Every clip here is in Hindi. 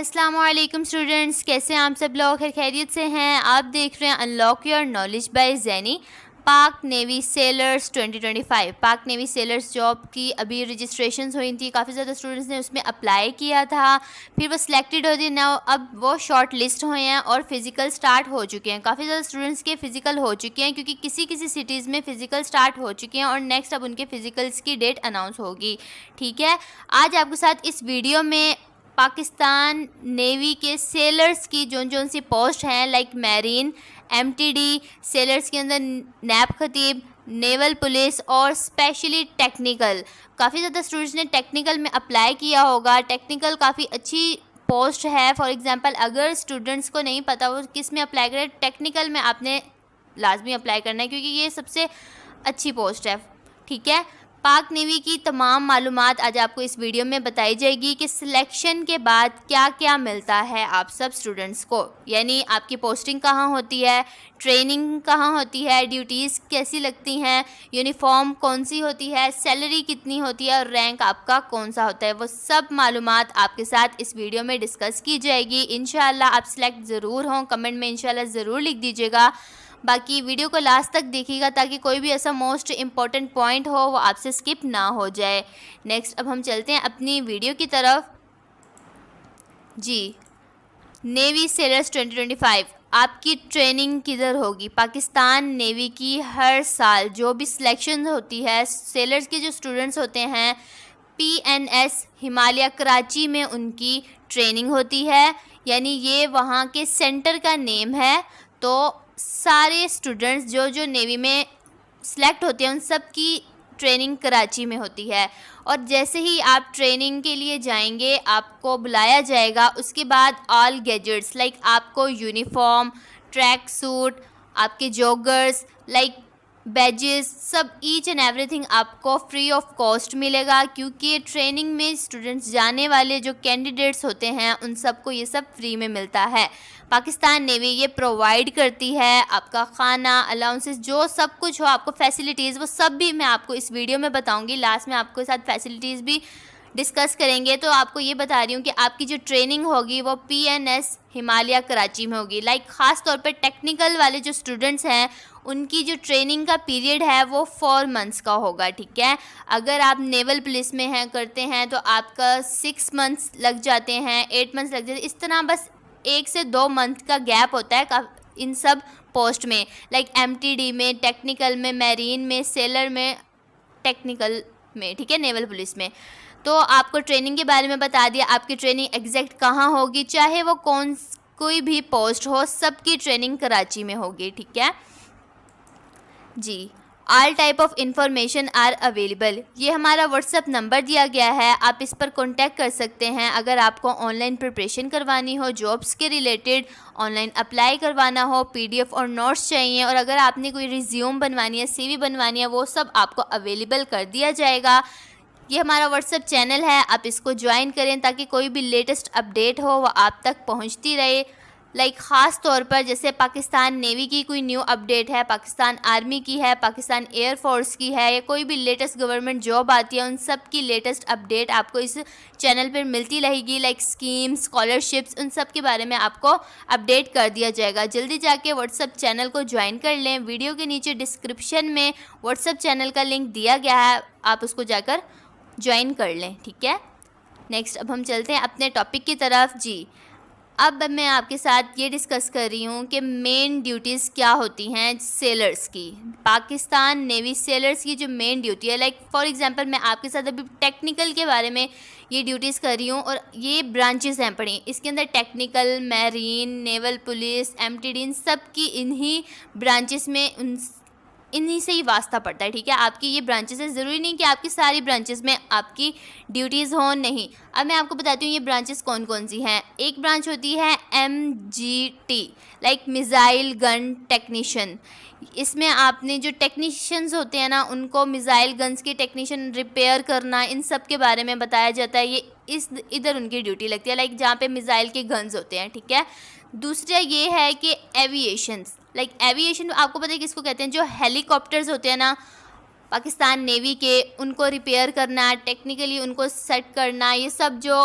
अस्सलाम वालेकुम स्टूडेंट्स, कैसे हैं आप सब लोग? खैरियत से हैं? आप देख रहे हैं अनलॉक योर नॉलेज बाय जैनी। पाक नेवी सेलर्स 2025 पाक नेवी सेलर्स जॉब की अभी रजिस्ट्रेशंस हुई थी। काफ़ी ज़्यादा स्टूडेंट्स ने उसमें अप्लाई किया था, फिर वो सिलेक्टेड होती है ना। अब वो शॉर्ट लिस्ट हुए हैं और फिज़िकल स्टार्ट हो चुके हैं। काफ़ी ज़्यादा स्टूडेंट्स के फ़िज़िकल हो चुके हैं, क्योंकि किसी किसी सिटीज़ में फ़िज़िकल स्टार्ट हो चुके हैं और नेक्स्ट अब उनके फ़िज़िकल्स की डेट अनाउंस होगी। ठीक है, आज आपके साथ इस वीडियो में पाकिस्तान नेवी के सेलर्स की जोन सी पोस्ट हैं, लाइक मैरीन, एमटीडी, सेलर्स के अंदर नैब खतीब, नेवल पुलिस और स्पेशली टेक्निकल। काफ़ी ज़्यादा स्टूडेंट्स ने टेक्निकल में अप्लाई किया होगा। टेक्निकल काफ़ी अच्छी पोस्ट है। फॉर एग्जांपल, अगर स्टूडेंट्स को नहीं पता वो किस में अप्लाई करें, टेक्निकल में आपने लाजमी अप्लाई करना है, क्योंकि ये सबसे अच्छी पोस्ट है। ठीक है, पाक नेवी की तमाम मालूमात आज आपको इस वीडियो में बताई जाएगी कि सिलेक्शन के बाद क्या क्या मिलता है आप सब स्टूडेंट्स को, यानी आपकी पोस्टिंग कहाँ होती है, ट्रेनिंग कहाँ होती है, ड्यूटीज़ कैसी लगती हैं, यूनिफॉर्म कौन सी होती है, सैलरी कितनी होती है और रैंक आपका कौन सा होता है। वो सब मालूमात आपके साथ इस वीडियो में डिस्कस की जाएगी। इंशाल्लाह आप सिलेक्ट ज़रूर हों, कमेंट में इंशाल्लाह ज़रूर लिख दीजिएगा। बाकी वीडियो को लास्ट तक देखिएगा ताकि कोई भी ऐसा मोस्ट इम्पॉर्टेंट पॉइंट हो वो आपसे स्किप ना हो जाए। नेक्स्ट अब हम चलते हैं अपनी वीडियो की तरफ। जी, नेवी सेलर्स 2025 आपकी ट्रेनिंग किधर होगी? पाकिस्तान नेवी की हर साल जो भी सिलेक्शन होती है, सेलर्स के जो स्टूडेंट्स होते हैं, पीएनएस हिमालय कराची में उनकी ट्रेनिंग होती है, यानी ये वहाँ के सेंटर का नेम है। तो सारे स्टूडेंट्स जो जो नेवी में सिलेक्ट होते हैं उन सब की ट्रेनिंग कराची में होती है। और जैसे ही आप ट्रेनिंग के लिए जाएंगे आपको बुलाया जाएगा। उसके बाद ऑल गैजेट्स लाइक आपको यूनिफॉर्म, ट्रैक सूट, आपके जॉगर्स लाइक बैजेस, सब ईच एंड एवरीथिंग आपको फ्री ऑफ कॉस्ट मिलेगा, क्योंकि ट्रेनिंग में स्टूडेंट्स जाने वाले जो कैंडिडेट्स होते हैं उन सबको ये सब फ्री में मिलता है। पाकिस्तान नेवी ये प्रोवाइड करती है आपका खाना, अलाउंसेस, जो सब कुछ हो आपको फैसिलिटीज़, वो सब भी मैं आपको इस वीडियो में बताऊंगी। लास्ट में आपके साथ फैसिलिटीज़ भी डिस्कस करेंगे। तो आपको ये बता रही हूँ कि आपकी जो ट्रेनिंग होगी वो पीएनएस हिमालय कराची में होगी। लाइक ख़ास तौर पे टेक्निकल वाले जो स्टूडेंट्स हैं उनकी जो ट्रेनिंग का पीरियड है वो 4 मंथ्स का होगा। ठीक है, अगर आप नेवल पुलिस में हैं करते हैं तो आपका 6 मंथ्स लग जाते हैं, 8 मंथ्स लग जाते हैं। इस तरह बस 1 से 2 मंथ का गैप होता है इन सब पोस्ट में, लाइक एमटीडी में, टेक्निकल में, मैरीन में, सेलर में, टेक्निकल में। ठीक है, नेवल पुलिस में। तो आपको ट्रेनिंग के बारे में बता दिया, आपकी ट्रेनिंग एग्जैक्ट कहाँ होगी, चाहे वो कोई भी पोस्ट हो, सबकी ट्रेनिंग कराची में होगी। ठीक है जी, all type of information are available, ये हमारा व्हाट्सअप नंबर दिया गया है, आप इस पर कांटेक्ट कर सकते हैं। अगर आपको ऑनलाइन प्रिपरेशन करवानी हो, जॉब्स के रिलेटेड ऑनलाइन अप्लाई करवाना हो, पीडीएफ और नोट्स चाहिए, और अगर आपने कोई रिज्यूम बनवानी है, सीवी बनवानी है, वो सब आपको अवेलेबल कर दिया जाएगा। ये हमारा व्हाट्सएप चैनल है, आप इसको ज्वाइन करें ताकि कोई भी लेटेस्ट अपडेट हो वो आप तक पहुंचती रहे। लाइक ख़ास तौर पर जैसे पाकिस्तान नेवी की कोई न्यू अपडेट है, पाकिस्तान आर्मी की है, पाकिस्तान एयरफोर्स की है, या कोई भी लेटेस्ट गवर्नमेंट जॉब आती है, उन सब की लेटेस्ट अपडेट आपको इस चैनल पर मिलती रहेगी। लाइक स्कीम्स, स्कॉलरशिप्स, उन सब के बारे में आपको अपडेट कर दिया जाएगा। जल्दी जाके व्हाट्सएप चैनल को ज्वाइन कर लें। वीडियो के नीचे डिस्क्रिप्शन में व्हाट्सएप चैनल का लिंक दिया गया है, आप उसको जाकर ज्वाइन कर लें। ठीक है, नेक्स्ट अब हम चलते हैं अपने टॉपिक की तरफ। जी, अब मैं आपके साथ ये डिस्कस कर रही हूँ कि मेन ड्यूटीज़ क्या होती हैं सेलर्स की। पाकिस्तान नेवी सेलर्स की जो मेन ड्यूटी है, लाइक फॉर एग्जांपल मैं आपके साथ अभी टेक्निकल के बारे में ये ड्यूटीज़ कर रही हूँ, और ये ब्रांचेस हैं पढ़ी, इसके अंदर technical, marine, naval police, MTD, इन सब की इन्हीं ब्रांचेस में इन्हीं से ही वास्ता पड़ता है। ठीक है, आपकी ये ब्रांचेस है, ज़रूरी नहीं कि आपकी सारी ब्रांचेस में आपकी ड्यूटीज़ हों, नहीं। अब मैं आपको बताती हूँ ये ब्रांचेस कौन कौन सी हैं। एक ब्रांच होती है MGT, like missile gun technician. इसमें आपने जो टेक्नीशियंस होते हैं ना, उनको मिज़ाइल गन्स के टेक्नीशियन रिपेयर करना, इन सब के बारे में बताया जाता है। ये इधर उनकी ड्यूटी लगती है, लाइक जहाँ पे मिज़ाइल के गन्स होते हैं। ठीक है, दूसरा ये है कि एविएशन, लाइक एविएशन आपको पता है किसको कहते हैं, जो हेलीकॉप्टर्स होते हैं ना पाकिस्तान नेवी के, उनको रिपेयर करना, टेक्निकली उनको सेट करना, ये सब जो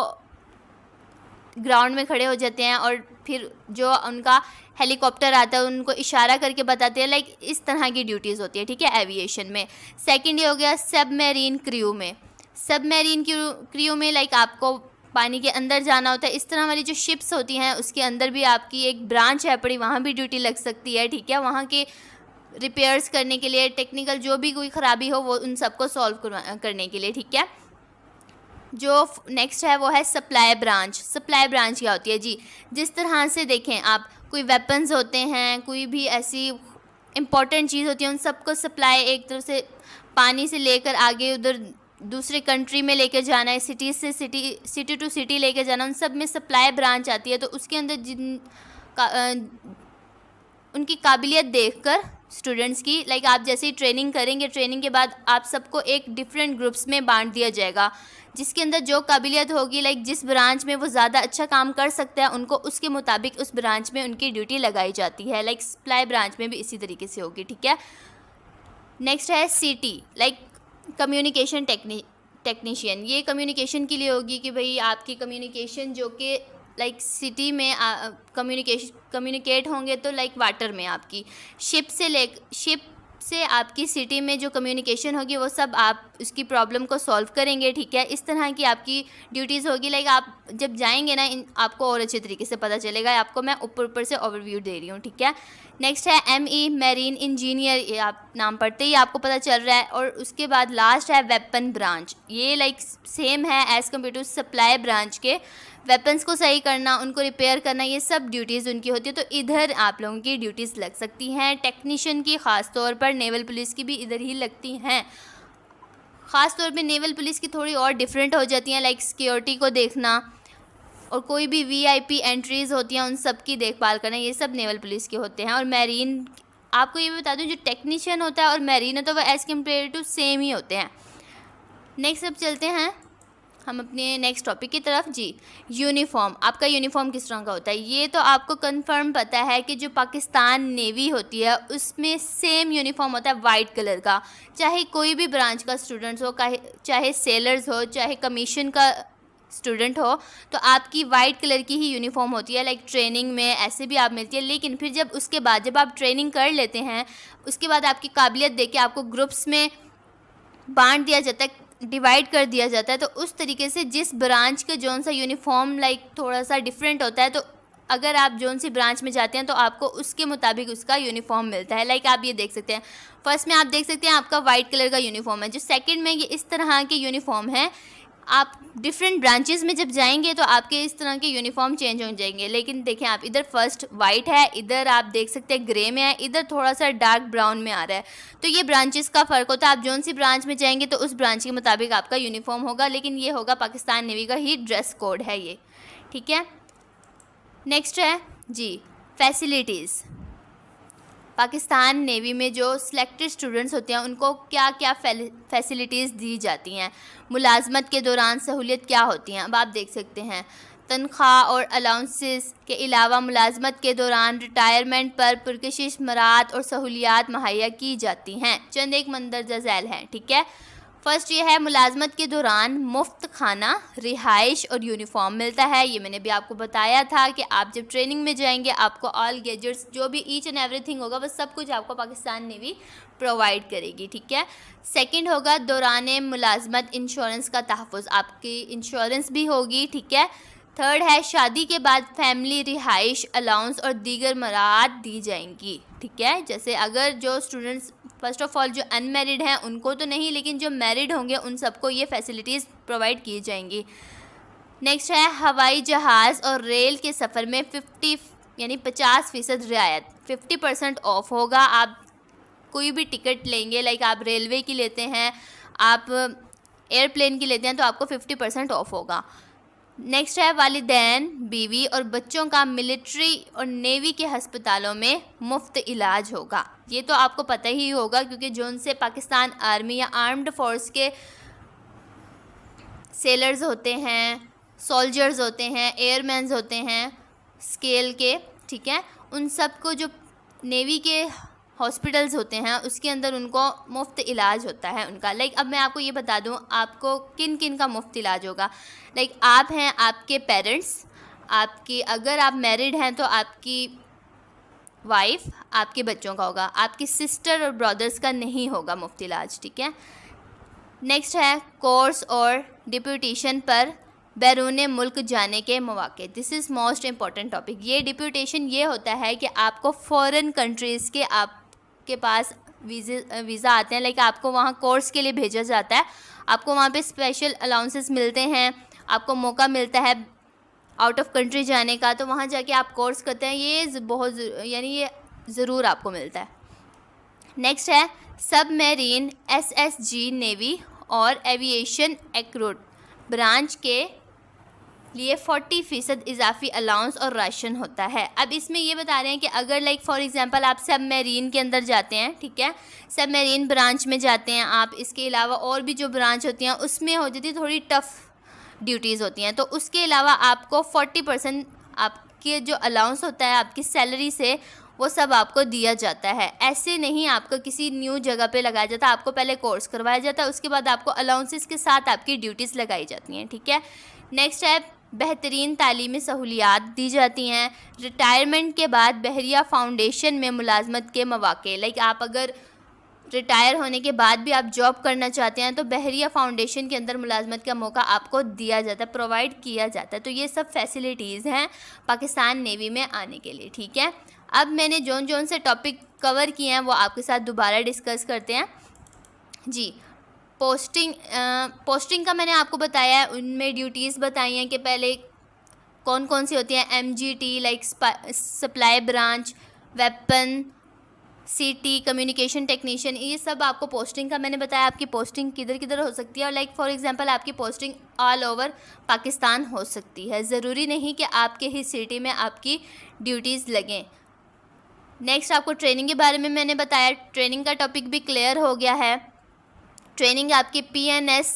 ग्राउंड में खड़े हो जाते हैं और फिर जो उनका हेलीकॉप्टर आता है उनको इशारा करके बताते हैं, लाइक इस तरह की ड्यूटीज़ होती है, ठीक है, एविएशन में। सेकंड ये हो गया सबमरीन क्रू में। सबमरीन क्रू में लाइक आपको पानी के अंदर जाना होता है। इस तरह वाली जो शिप्स होती हैं उसके अंदर भी आपकी एक ब्रांच है पड़ी, वहाँ भी ड्यूटी लग सकती है, ठीक है, वहाँ के रिपेयर्स करने के लिए, टेक्निकल जो भी कोई ख़राबी हो वो उन सबको सॉल्व करने के लिए, ठीक है। जो नेक्स्ट है वो है सप्लाई ब्रांच। सप्लाई ब्रांच क्या होती है जी, जिस तरह से देखें आप, कोई वेपन्स होते हैं, कोई भी ऐसी इम्पॉर्टेंट चीज़ होती है, उन सबको सप्लाई एक तरफ से पानी से लेकर आगे उधर दूसरे कंट्री में लेकर जाना है, सिटी से सिटी टू सिटी लेकर जाना, उन सब में सप्लाई ब्रांच आती है। तो उसके अंदर उनकी काबिलियत देखकर स्टूडेंट्स की, लाइक आप जैसे ही ट्रेनिंग करेंगे, ट्रेनिंग के बाद आप सबको एक डिफरेंट ग्रुप्स में बांट दिया जाएगा, जिसके अंदर जो काबिलियत होगी, लाइक जिस ब्रांच में वो ज़्यादा अच्छा काम कर सकते हैं, उनको उसके मुताबिक उस ब्रांच में उनकी ड्यूटी लगाई जाती है। लाइक सप्लाई ब्रांच में भी इसी तरीके से होगी, ठीक है। नेक्स्ट है सीटी, लाइक कम्युनिकेशन टेक्नीशियन। ये कम्युनिकेशन के लिए होगी कि भाई आपकी कम्युनिकेशन जो कि लाइक सिटी में कम्युनिकेट होंगे तो लाइक वाटर में आपकी शिप से आपकी सिटी में जो कम्युनिकेशन होगी वो सब आप उसकी प्रॉब्लम को सॉल्व करेंगे, ठीक है। इस तरह की आपकी ड्यूटीज़ होगी। लाइक आप जब जाएंगे ना, आपको और अच्छे तरीके से पता चलेगा। आपको मैं ऊपर से ओवरव्यू दे रही हूँ, ठीक है। नेक्स्ट है ME मैरीन इंजीनियर, ये आप नाम पढ़ते ही आपको पता चल रहा है। और उसके बाद लास्ट है वेपन ब्रांच। ये लाइक सेम है as compare to supply branch के। वेपन्स को सही करना, उनको रिपेयर करना, ये सब ड्यूटीज़ उनकी होती है। तो इधर आप लोगों की ड्यूटीज़ लग सकती हैं। टेक्नीशियन की ख़ास तौर पर, नेवल पुलिस की भी इधर ही लगती हैं। ख़ास तौर पे नेवल पुलिस की थोड़ी और डिफरेंट हो जाती हैं, लाइक सिक्योरिटी को देखना और कोई भी VIP एंट्रीज़ होती हैं उन सब की देखभाल करना, ये सब नेवल पुलिस के होते हैं। और मैरीन, आपको ये भी बता दूँ, जो टेक्नीशियन होता है और मैरीन होता है वो एज़ कम्पेयर टू सेम ही होते हैं। नेक्स्ट अब चलते हैं हम अपने नेक्स्ट टॉपिक की तरफ जी। यूनिफॉर्म, आपका यूनिफॉर्म किस तरह का होता है? ये तो आपको कंफर्म पता है कि जो पाकिस्तान नेवी होती है उसमें सेम यूनिफॉर्म होता है वाइट कलर का। चाहे कोई भी ब्रांच का स्टूडेंट्स हो, चाहे सेलर्स हो, चाहे कमीशन का स्टूडेंट हो, तो आपकी वाइट कलर की ही यूनिफॉर्म होती है। लाइक ट्रेनिंग में ऐसे भी आप मिलती है, लेकिन फिर जब उसके बाद जब आप ट्रेनिंग कर लेते हैं, उसके बाद आपकी काबिलियत देख के आपको ग्रुप्स में बांट दिया जाता है, डिवाइड कर दिया जाता है। तो उस तरीके से जिस ब्रांच का जौन सा यूनिफॉर्म लाइक थोड़ा सा डिफरेंट होता है, तो अगर आप जौन सी ब्रांच में जाते हैं तो आपको उसके मुताबिक उसका यूनिफॉर्म मिलता है। लाइक आप ये देख सकते हैं, फर्स्ट में आप देख सकते हैं आपका वाइट कलर का यूनिफॉर्म है। जो सेकंड में ये इस तरह के यूनिफॉर्म है। आप डिफरेंट ब्रांचेस में जब जाएंगे तो आपके इस तरह के यूनिफॉर्म चेंज हो जाएंगे। लेकिन देखें आप, इधर फर्स्ट वाइट है, इधर आप देख सकते हैं ग्रे में है, इधर थोड़ा सा डार्क ब्राउन में आ रहा है। तो ये ब्रांचेस का फ़र्क होता है। आप जौन सी ब्रांच में जाएंगे तो उस ब्रांच के मुताबिक आपका यूनिफॉर्म होगा, लेकिन ये होगा पाकिस्तान नेवी का ही ड्रेस कोड है ये, ठीक है। नेक्स्ट है जी फैसिलिटीज़। पाकिस्तान नेवी में जो सिलेक्टेड स्टूडेंट्स होते हैं उनको क्या क्या फैसिलिटीज़ दी जाती हैं, मुलाजमत के दौरान सहूलियत क्या होती हैं, अब आप देख सकते हैं। तनख्वाह और अलाउंसेस के अलावा मुलाजमत के दौरान रिटायरमेंट पर पुरकशिश मराहत और सहूलियात मुहैया की जाती हैं। चंद एक मंदरजा झैल हैं, ठीक है। फर्स्ट ये है, मुलाजमत के दौरान मुफ्त खाना, रिहाइश और यूनिफॉर्म मिलता है। ये मैंने भी आपको बताया था कि आप जब ट्रेनिंग में जाएंगे आपको ऑल गैजेट्स, जो भी ईच एंड एवरीथिंग होगा वो सब कुछ आपको पाकिस्तान नेवी प्रोवाइड करेगी, ठीक है। सेकंड होगा दौरान मुलाजमत इंश्योरेंस का तहफ़्फ़ुज़, आपकी इंश्योरेंस भी होगी, ठीक है। थर्ड है, शादी के बाद फैमिली रिहाइश अलाउंस और दीगर मराहत दी जाएंगी, ठीक है। जैसे अगर जो स्टूडेंट्स फर्स्ट ऑफ ऑल जो अनमैरिड हैं उनको तो नहीं, लेकिन जो मैरिड होंगे उन सबको ये फैसिलिटीज़ प्रोवाइड की जाएंगी। नेक्स्ट है, हवाई जहाज़ और रेल के सफ़र में 50% रियायत, 50% ऑफ होगा। आप कोई भी टिकट लेंगे, लाइक आप रेलवे की लेते हैं, आप एयरप्लेन की लेते हैं, तो आपको 50% ऑफ होगा। नेक्स्ट है, वालिदैन, बीवी और बच्चों का मिलिट्री और नेवी के हस्पतालों में मुफ्त इलाज होगा। ये तो आपको पता ही होगा क्योंकि जोन से पाकिस्तान आर्मी या आर्म्ड फोर्स के सेलर्स होते हैं, सोल्जर्स होते हैं, एयरमैन्स होते हैं स्केल के, ठीक है। उन सब को जो नेवी के हॉस्पिटल्स होते हैं उसके अंदर उनको मुफ्त इलाज होता है उनका। लाइक अब मैं आपको ये बता दूं आपको किन किन का मुफ्त इलाज होगा। लाइक आप हैं, आपके पेरेंट्स, आपकी, अगर आप मैरिड हैं तो आपकी वाइफ, आपके बच्चों का होगा, आपकी सिस्टर और ब्रदर्स का नहीं होगा मुफ्ती लाज, ठीक है। नेक्स्ट है कोर्स और डिप्यूटेशन पर बैरून मुल्क जाने के मौके। This is most important topic. ये डिप्यूटेशन ये होता है कि आपको फॉरेन कंट्रीज़ के आपके पास वीज़ा आते हैं, लाइक आपको वहाँ कोर्स के लिए भेजा जाता है, आपको वहाँ पे स्पेशल अलाउंसेस मिलते हैं, आपको मौका मिलता है आउट ऑफ कंट्री जाने का, तो वहाँ जाके आप कोर्स करते हैं, ये बहुत यानी ये ज़रूर आपको मिलता है। नेक्स्ट है सबमरीन एसएसजी नेवी और एविएशन एक्रूट ब्रांच के लिए 40% इजाफी अलाउंस और राशन होता है। अब इसमें ये बता रहे हैं कि अगर लाइक फॉर एग्जांपल आप सबमरीन के अंदर जाते हैं, ठीक है, सबमरीन ब्रांच में जाते हैं आप, इसके अलावा और भी जो ब्रांच होती हैं उसमें हो जाती है थोड़ी टफ़ ड्यूटीज़ होती हैं, तो उसके अलावा आपको 40% आपके जो अलाउंस होता है आपकी सैलरी से वो सब आपको दिया जाता है। ऐसे नहीं आपको किसी न्यू जगह पे लगाया जाता, आपको पहले कोर्स करवाया जाता है, उसके बाद आपको अलाउंसेस के साथ आपकी ड्यूटीज़ लगाई जाती हैं, ठीक है। नेक्स्ट है बेहतरीन तालीमी सहूलियात दी जाती हैं। रिटायरमेंट के बाद बहरिया फाउंडेशन में मुलाजमत के मौके, लाइक आप अगर रिटायर होने के बाद भी आप जॉब करना चाहते हैं तो बहरिया फाउंडेशन के अंदर मुलाजमत का मौका आपको दिया जाता है, प्रोवाइड किया जाता है। तो ये सब फैसिलिटीज़ हैं पाकिस्तान नेवी में आने के लिए, ठीक है। अब मैंने जोन से टॉपिक कवर किए हैं वो आपके साथ दोबारा डिस्कस करते हैं जी। पोस्टिंग का मैंने आपको बताया है, उनमें ड्यूटीज़ बताई हैं कि पहले कौन कौन सी होती हैं। MGT like supply branch, weapon, CT communication technician, ये सब आपको पोस्टिंग का मैंने बताया। आपकी पोस्टिंग किधर किधर हो सकती है, और लाइक फॉर एग्जांपल आपकी पोस्टिंग ऑल ओवर पाकिस्तान हो सकती है, ज़रूरी नहीं कि आपके ही सिटी में आपकी ड्यूटीज़ लगें। नेक्स्ट आपको ट्रेनिंग के बारे में मैंने बताया, ट्रेनिंग का टॉपिक भी क्लियर हो गया है। ट्रेनिंग आपकी PNS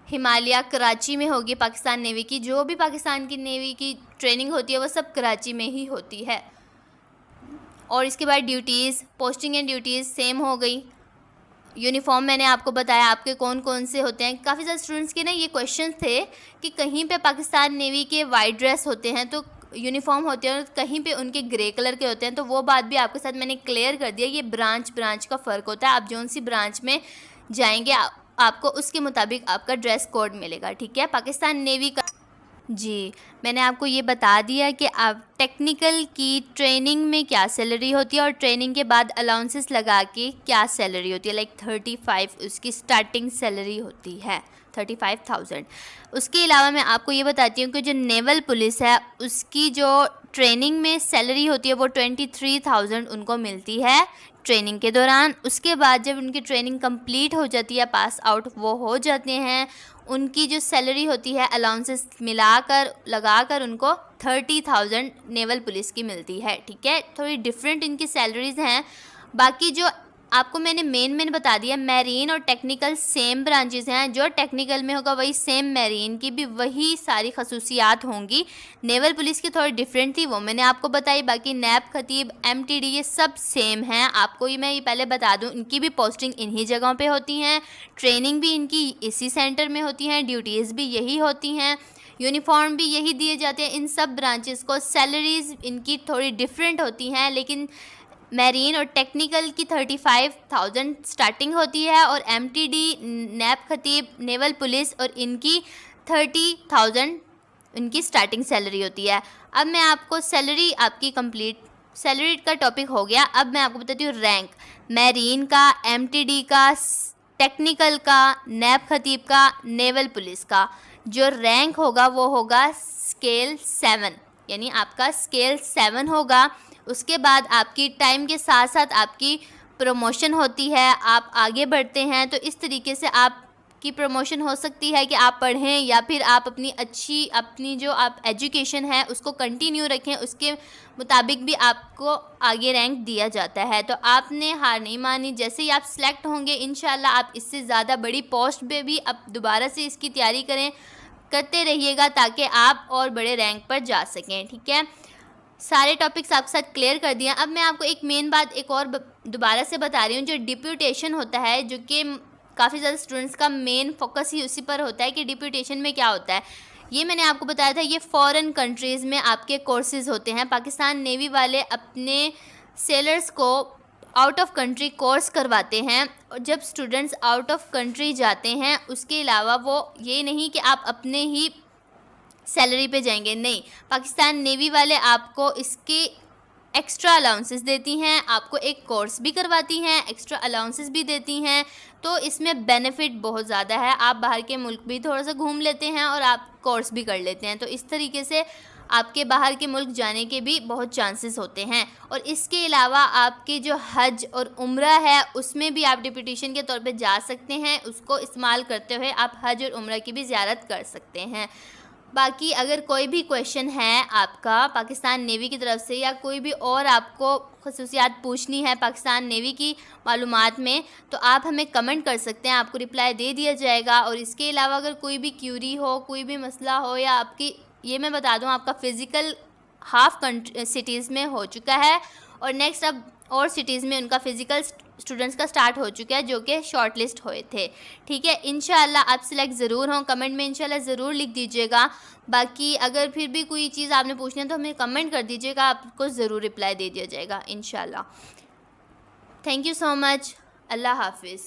हिमालय कराची में होगी पाकिस्तान नेवी की। जो भी पाकिस्तान की नेवी की ट्रेनिंग होती है वो सब कराची में ही होती है। और इसके बाद duties, posting and duties same हो गई। यूनिफॉर्म मैंने आपको बताया आपके कौन कौन से होते हैं। काफ़ी ज़्यादा स्टूडेंट्स के ना ये क्वेश्चन थे कि कहीं पे पाकिस्तान नेवी के वाइट ड्रेस होते हैं तो यूनिफॉर्म होते हैं, और कहीं पे उनके ग्रे कलर के होते हैं, तो वो बात भी आपके साथ मैंने क्लियर कर दिया। ये ब्रांच का फ़र्क होता है, आप जौन सी ब्रांच में जाएंगे आपको उसके मुताबिक आपका ड्रेस कोड मिलेगा, ठीक है। पाकिस्तान नेवी का जी मैंने आपको ये बता दिया कि आप टेक्निकल की ट्रेनिंग में क्या सैलरी होती है और ट्रेनिंग के बाद अलाउंसेस लगा के क्या सैलरी होती है। लाइक 35 उसकी स्टार्टिंग सैलरी होती है, 35,000। उसके अलावा मैं आपको ये बताती हूँ कि जो नेवल पुलिस है उसकी जो ट्रेनिंग में सैलरी होती है वो 23,000 उनको मिलती है ट्रेनिंग के दौरान। उसके बाद जब उनकी ट्रेनिंग कंप्लीट हो जाती है, पास आउट वो हो जाते हैं, उनकी जो सैलरी होती है अलाउंसेस मिलाकर लगाकर उनको 30,000 नेवल पुलिस की मिलती है, ठीक है। थोड़ी डिफरेंट इनकी सैलरीज़ हैं। बाकी जो आपको मैंने मेन बता दिया, मैरीन और टेक्निकल सेम ब्रांचेस हैं। जो टेक्निकल में होगा वही सेम मैरीन की भी वही सारी खसूसियात होंगी। नेवल पुलिस की थोड़ी डिफरेंट थी वो मैंने आपको बताई। बाकी नैब, खतीब, MTD ये सब सेम हैं। आपको मैं ये पहले बता दूं, इनकी भी पोस्टिंग इन्हीं जगहों पे होती हैं, ट्रेनिंग भी इनकी इसी सेंटर में होती हैं, ड्यूटीज़ भी यही होती हैं, यूनिफॉर्म भी यही दिए जाते हैं इन सब ब्रांचेस को। सैलरीज़ इनकी थोड़ी डिफरेंट होती हैं, लेकिन मैरीन और टेक्निकल की 35,000 स्टार्टिंग होती है, और MTD, नैब, खतीब, नेवल पुलिस और इनकी 30,000 इनकी स्टार्टिंग सैलरी होती है। अब मैं आपको सैलरी आपकी कंप्लीट सैलरी का टॉपिक हो गया। अब मैं आपको बताती हूँ रैंक मैरीन का, MTD का, टेक्निकल का, नैब, खतीब का, नेवल पुलिस का। जो रैंक होगा वो होगा स्केल 7, यानी आपका स्केल 7 होगा। उसके बाद आपकी टाइम के साथ साथ आपकी प्रमोशन होती है, आप आगे बढ़ते हैं, तो इस तरीके से आपकी प्रमोशन हो सकती है कि आप पढ़ें या फिर आप अपनी जो आप एजुकेशन है उसको कंटिन्यू रखें, उसके मुताबिक भी आपको आगे रैंक दिया जाता है। तो आपने हार नहीं मानी, जैसे ही आप सिलेक्ट होंगे इंशाल्लाह आप इससे ज़्यादा बड़ी पोस्ट पे भी अब दोबारा से इसकी तैयारी करते रहिएगा ताकि आप और बड़े रैंक पर जा सकें, ठीक है। सारे टॉपिक्स आपके साथ क्लियर कर दिए। अब मैं आपको एक मेन बात एक और दोबारा से बता रही हूँ। जो डिप्यूटेशन होता है, जो कि काफ़ी ज़्यादा स्टूडेंट्स का मेन फोकस ही उसी पर होता है कि डिप्यूटेशन में क्या होता है। ये मैंने आपको बताया था, ये फ़ॉरेन कंट्रीज़ में आपके कोर्सेज़ होते हैं। पाकिस्तान नेवी वाले अपने सेलर्स को आउट ऑफ कंट्री कोर्स करवाते हैं, और जब स्टूडेंट्स आउट ऑफ कंट्री जाते हैं उसके अलावा वो ये नहीं कि आप अपने ही सैलरी पे जाएंगे, नहीं, पाकिस्तान नेवी वाले आपको इसके एक्स्ट्रा अलाउंसेस देती हैं, आपको एक कोर्स भी करवाती हैं, एक्स्ट्रा अलाउंसेस भी देती हैं। तो इसमें बेनिफिट बहुत ज़्यादा है, आप बाहर के मुल्क भी थोड़ा सा घूम लेते हैं और आप कोर्स भी कर लेते हैं। तो इस तरीके से आपके बाहर के मुल्क जाने के भी बहुत चांसेस होते हैं। और इसके अलावा आपके जो हज और उम्रा है उसमें भी आप डिप्यूटेशन के तौर पे जा सकते हैं, उसको इस्तेमाल करते हुए आप हज और उम्रा की भी ज़ियारत कर सकते हैं। बाकी अगर कोई भी क्वेश्चन है आपका पाकिस्तान नेवी की तरफ से, या कोई भी और आपको खसूसियात पूछनी है पाकिस्तान नेवी की मालूमात में, तो आप हमें कमेंट कर सकते हैं, आपको रिप्लाई दे दिया जाएगा। और इसके अलावा अगर कोई भी क्यूरी हो, कोई भी मसला हो, या आपकी, ये मैं बता दूं, आपका फ़िज़िकल हाफ सिटीज़ में हो चुका है और नेक्स्ट अब और सिटीज़ में उनका फ़िज़िकल स्टूडेंट्स का स्टार्ट हो चुका है जो कि शॉर्ट लिस्ट हुए थे। ठीक है, इंशाल्लाह आप सिलेक्ट ज़रूर हों, कमेंट में इंशाल्लाह ज़रूर लिख दीजिएगा। बाकी अगर फिर भी कोई चीज़ आपने पूछनी है तो हमें कमेंट कर दीजिएगा, आपको ज़रूर रिप्लाई दे दिया जाएगा इंशाल्लाह। Thank you so much. अल्लाह हाफिज़।